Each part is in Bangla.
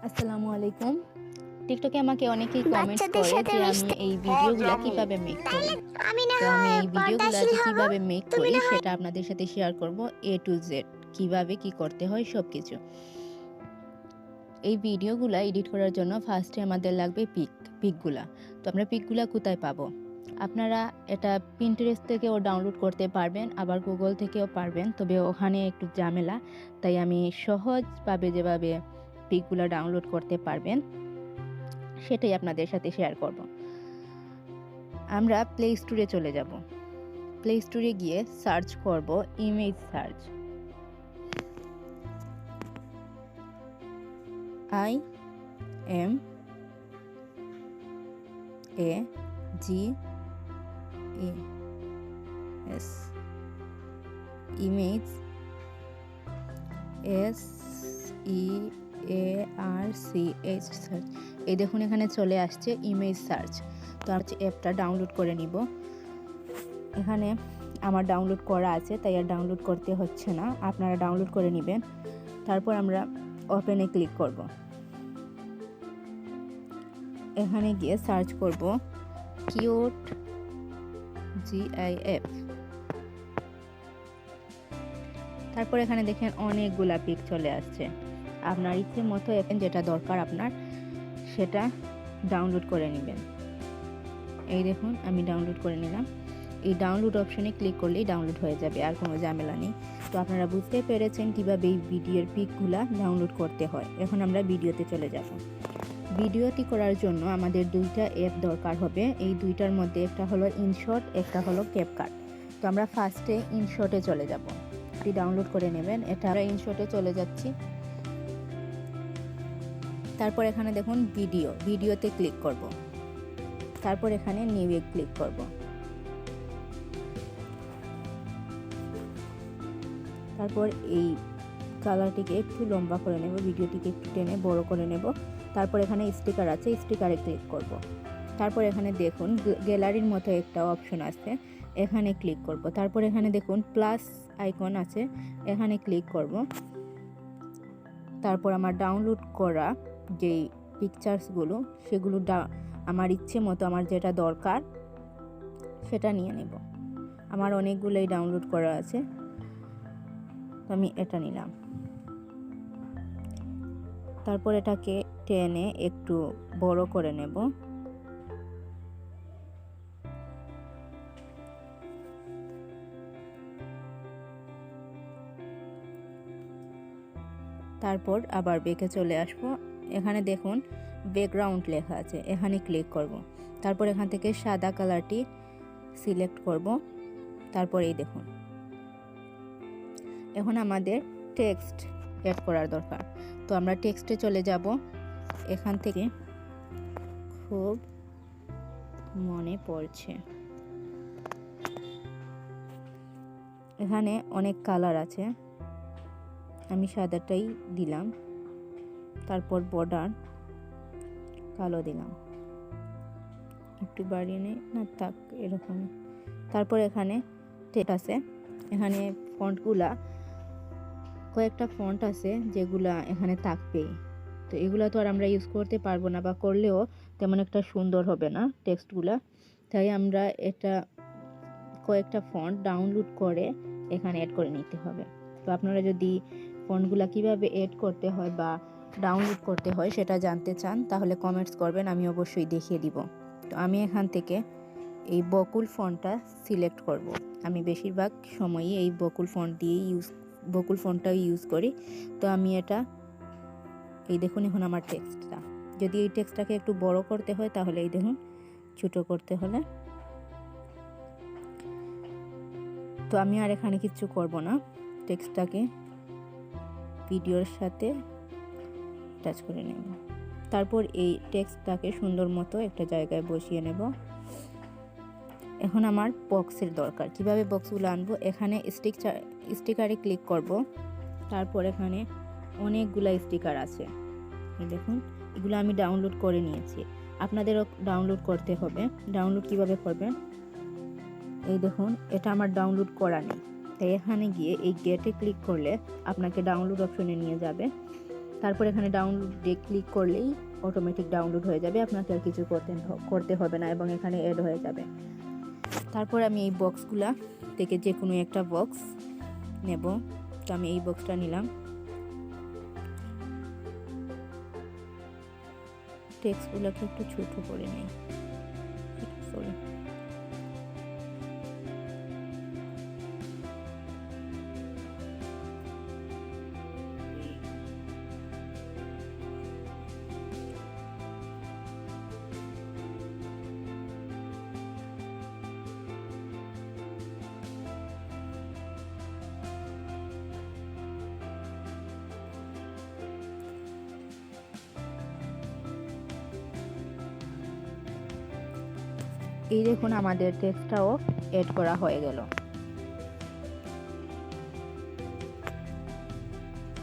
আসসালামু আলাইকুম। টিকটকে আমাকে অনেকেই কমেন্টস বাচ্চাদের করে সাথে যে আমি মিশতে এই হ্যাঁ ভিডিওগুলা জানি। কিভাবে মেক তাহলে করি। আমি না তো আমি হয় এই ভিডিওগুলা পর্দাশীল যে হব, কিভাবে মেক তুমি করি না হয় সেটা আপনাদের সাথে শেয়ার করব A to Z, কিভাবে কি করতে হয় সবকিছু। এই ভিডিওগুলা এডিট করার জন্য ফার্স্টে আমাদের লাগবে পিকগুলা। তো আমরা পিকগুলা কোথায় পাবো? আপনারা এটা Pinterest থেকেও ডাউনলোড করতে পারবেন, আবার গুগল থেকেও পারবেন, তবে ওখানে একটু ঝামেলা। তাই আমি সহজভাবে যেভাবে পিকগুলা ডাউনলোড করতে পারবেন সেটাই আপনাদের সাথে শেয়ার করব। আমরা প্লে স্টোরে চলে যাব। প্লে স্টোরে গিয়ে সার্চ করব image search, IMAGES, image, SEARCH search. এই দেখুন এখানে চলে আসছে ইমেজ সার্চ। তো আমি অ্যাপটা ডাউনলোড করে নিব। এখানে আমার ডাউনলোড করা আছে, তাই আর ডাউনলোড করতে হচ্ছে না, আপনারা ডাউনলোড করে নেবেন। তারপর আমরা ওপেনে ক্লিক করব। এখানে গিয়ে সার্চ করব কিউট GIF। তারপর এখানে দেখেন অনেকগুলা পিক চলে আসছে। আপনার ইচ্ছে মতো এখন যেটা দরকার আপনার সেটা ডাউনলোড করে নেবেন। এই দেখুন আমি ডাউনলোড করে নিলাম। এই ডাউনলোড অপশনে ক্লিক করলেই ডাউনলোড হয়ে যাবে, আর কোনো ঝামেলা নেই। তো আপনারা বুঝতে পেরেছেন কিভাবে এই ভিডিওর পিকগুলা ডাউনলোড করতে হয়। এখন আমরা ভিডিওতে চলে যাব। ভিডিওটি করার জন্য আমাদের দুইটা অ্যাপ দরকার হবে। এই দুইটার মধ্যে একটা হলো ইনশট, একটা হলো ক্যাপকাট। তো আমরা ফার্স্টে ইনশটে চলে যাব। এটি ডাউনলোড করে নেবেন। এটা আমরা ইনশটে চলে যাচ্ছি। তারপর এখানে দেখুন ভিডিওতে ক্লিক করব। তারপর এখানে নিউয়ে ক্লিক করব। তারপর এই কালারটিকে একটু লম্বা করে নেব, ভিডিওটিকে একটু টেনে বড় করে নেব। তারপর এখানে স্টিকার আছে, স্টিকারে ক্লিক করব। তারপর এখানে দেখুন গ্যালারির মতো একটা অপশন আছে, এখানে ক্লিক করব। তারপর এখানে দেখুন প্লাস আইকন আছে, এখানে ক্লিক করব। তারপর আমার ডাউনলোড করা যেই পিকচার্সগুলো সেগুলো আমার ইচ্ছে মতো আমার যেটা দরকার সেটা নিয়ে নেব। আমার অনেকগুলোই ডাউনলোড করা আছে, তো আমি এটা নিলাম। তারপর এটাকে টেনে একটু বড় করে নেব। তারপর আবার ব্যাকে চলে আসবো। এখানে দেখুন ব্যাকগ্রাউন্ড লেখা আছে, এখানে ক্লিক করব। তারপর এখান থেকে সাদা কালারটি সিলেক্ট করব। তারপর এই দেখুন এখন আমাদের টেক্সট অ্যাড করার দরকার। তো আমরা টেক্সটে চলে যাব। এখান থেকে খুব মনে পড়ছে, এখানে অনেক কালার আছে, আমি সাদাটাই দিলাম। তারপর বর্ডার কালো দিলাম, একটু বাড়িয়ে নেই না থাক এরকম। তারপর এখানে টেক্সট আছে, এখানে ফন্টগুলা কয়েকটা ফন্ট আছে যেগুলা এখানে থাকবেই। তো এগুলা তো আর আমরা ইউজ করতে পারবো না, বা করলেও তেমন একটা সুন্দর হবে না টেক্সটগুলা। তাই আমরা এটা কয়েকটা ফন্ট ডাউনলোড করে এখানে অ্যাড করে নিতে হবে। তো আপনারা যদি ফন্টগুলা কিভাবে অ্যাড করতে হয় বা ডাউনলোড করতে হয় সেটা জানতে চান তাহলে কমেন্টস করবেন, আমি অবশ্যই দেখিয়ে দিব। তো আমি এখান থেকে এই বকুল ফন্টটা সিলেক্ট করব। আমি বেশিরভাগ সময়ই এই বকুল ফন্টটাই ইউজ করি। তো আমি এটা এই দেখুন এখন আমার টেক্সটটা, যদি এই টেক্সটটাকে একটু বড় করতে হয় তাহলে এই দেখুন ছোট করতে হলে। তো আমি আর এখানে কিছু করব না, টেক্সটটাকে ভিডিওর সাথে টাচ করে নেব। তারপর এই টেক্সটটাকে সুন্দর মতো একটা জায়গায় বসিয়ে নেব। এখন আমার বক্সের দরকার। কিভাবে বক্সগুলো আনবো? এখানে স্টিকারে ক্লিক করব। তারপর এখানে অনেকগুলা স্টিকার আছে, এই দেখুন এগুলো আমি ডাউনলোড করে নিয়েছি, আপনাদেরও ডাউনলোড করতে হবে। ডাউনলোড কিভাবে করবেন? এই দেখুন এটা আমার ডাউনলোড করা নেই, তাই এখানে গিয়ে এই গেটে ক্লিক করলে আপনাকে ডাউনলোড অপশনে নিয়ে যাবে। তারপর এখানে ডাউনলোডে ক্লিক করলেই অটোমেটিক ডাউনলোড হয়ে যাবে, আপনাকে আর কিছু করতে হবে না এবং এখানে অ্যাড হয়ে যাবে। তারপর আমি এই বক্সগুলা থেকে যে কোনো একটা বক্স নেব। তো আমি এই বক্সটা নিলাম। টেক্সটগুলোকে একটু ছোট করে নিই, সরি। এই দেখুন আমাদের টেক্সটটাও এড করা হয়ে গেল।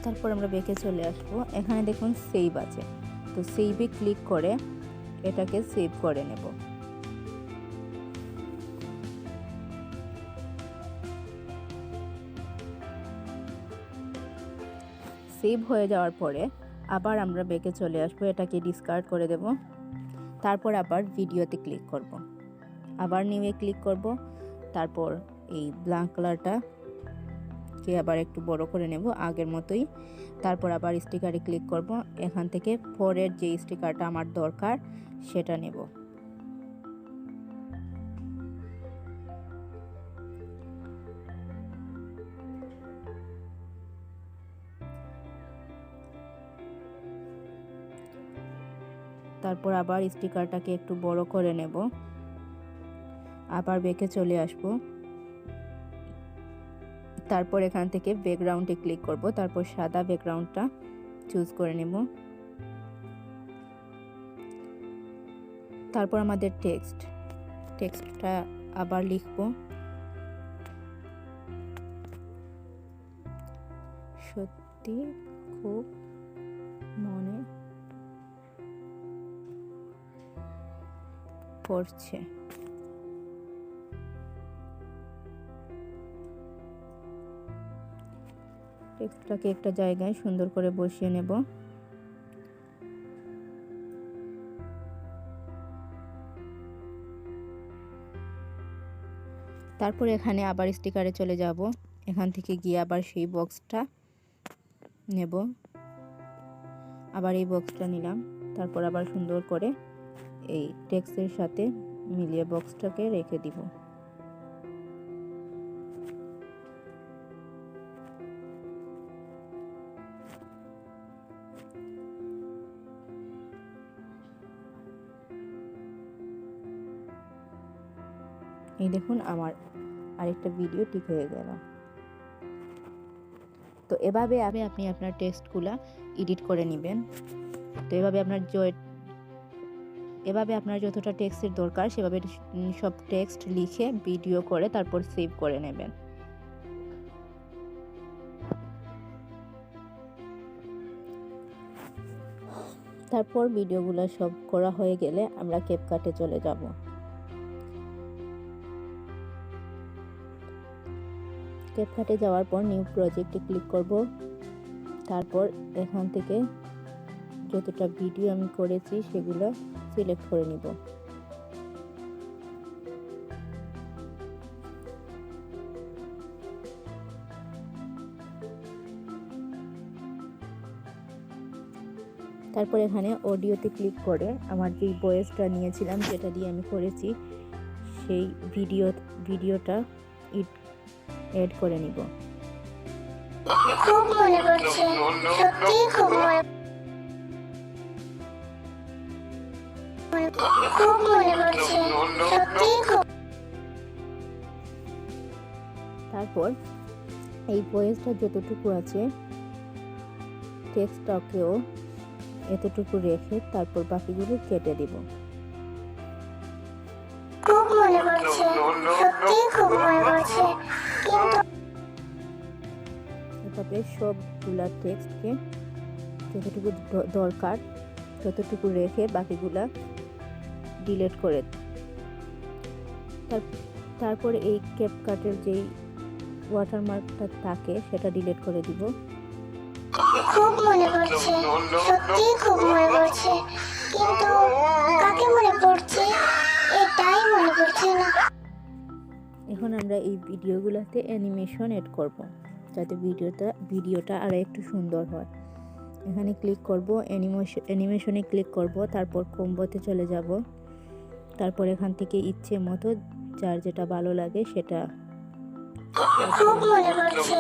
তারপর আমরা ব্যাকে চলে আসবো। এখানে দেখুন সেভ আছে, তো সেভে ক্লিক করে এটাকে সেভ করে নেব। সেভ হয়ে যাওয়ার পরে আবার আমরা ব্যাকে চলে আসবো, এটাকে ডিসকার্ড করে দেব। তারপর আবার ভিডিওতে ক্লিক করব, আবার নিউয়ে ক্লিক করব। তারপর এই ব্ল্যাঙ্ক কালারটাকে আবার একটু বড় করে নেব আগের মতোই। তারপর আবার স্টিকারে ক্লিক করব। এখান থেকে পরের যে স্টিকারটা আমার দরকার সেটা নেব। তারপর আবার স্টিকারটাকে একটু বড় করে নেব, আবার ব্যাকে চলে আসব। তারপর এখান থেকে ব্যাকগ্রাউন্ডে ক্লিক করব, তারপর সাদা ব্যাকগ্রাউন্ডটা চুজ করে নেব। তারপর আমাদের টেক্সটটা আবার লিখব। সত্যি খুব মনে পড়ছে। টেক্সটটাকে একটা জায়গায় সুন্দর করে বসিয়ে নেব। তারপর এখানে আবার স্টিকারে চলে যাব। এখান থেকে গিয়ে আবার সেই বক্সটা নেব, আবার এই বক্সটা নিলাম। তারপর আবার সুন্দর করে এই টেক্সটের সাথে মিলিয়ে বক্সটাকে রেখে দিব। এই দেখুন আমার আরেকটা ভিডিও ঠিক হয়ে গেল। তো এভাবে আপনি আপনার টেক্সটগুলো এডিট করে নেবেন। তো এভাবে আপনার যতটা টেক্সটের দরকার সেভাবে সব টেক্সট লিখে ভিডিও করে তারপর সেভ করে নেবেন। তারপর ভিডিওগুলো সব করা হয়ে গেলে আমরা ক্যাপকাটে চলে যাব। ক্যাপকাটে যাওয়ার পর নিউ প্রজেক্টে ক্লিক করব। তারপর এখান থেকে যতটা ভিডিও আমি করেছি সেগুলো সিলেক্ট করে নিব। তারপর এখানে অডিওতে ক্লিক করে আমার যেই ভয়েসটা নিয়েছিলাম যেটা দিয়ে আমি করেছি সেই ভিডিওটা এড করে নিব। খুব মনে পড়ছে, সত্যি খুব মনে পড়ছে, সত্যি খুব। তারপর এই ভয়েসটা যতটুকু আছে টেক্সটটাকেও এতটুকু রেখে তারপর বাকিগুলো কেটে দিব। খুব মনে পড়ছে, সত্যি খুব মনে পড়ছে, কিন্তু এভাবে সবগুলা টেক্সটকে যতটুকু দরকার ততটুকু রেখে বাকিগুলা ডিলিট করে তারপর এই ক্যাপকাটের যেই ওয়াটারমার্কটা থাকে সেটা ডিলিট করে দিব। খুব মনে পড়ছে, সত্যিই খুব মনে পড়ছে, কিন্তু কাকে মনে পড়ছে এটাই মনে পড়ছে না। এখন আমরা এই ভিডিওগুলোতে অ্যানিমেশন এড করব, যাতে ভিডিওটা আরও একটু সুন্দর হয়। এখানে ক্লিক করব, অ্যানিমেশনে ক্লিক করব, তারপর কম্বোতে চলে যাব, তারপর এখান থেকে ইচ্ছে মতো যার যেটা ভালো লাগে সেটা। খুব মনে পড়ছে,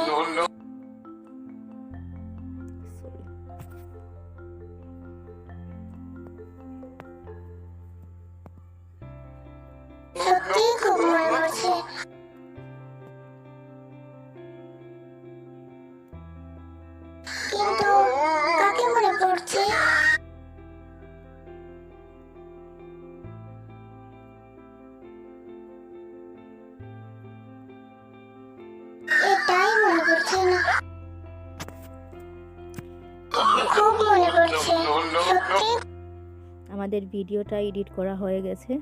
সত্যিই খুব মনে পড়ছে, কিন্তু কাকে মনে পড়ছে এটাই মনে পড়ছে না। খুব মনে পড়ছে, সত্যি। আমাদের ভিডিওটা এডিট করা হয়ে গেছে,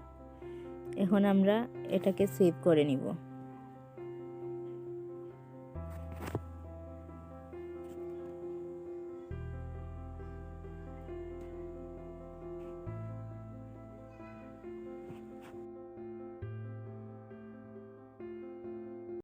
এখন আমরা এটাকে সেভ করে নিব।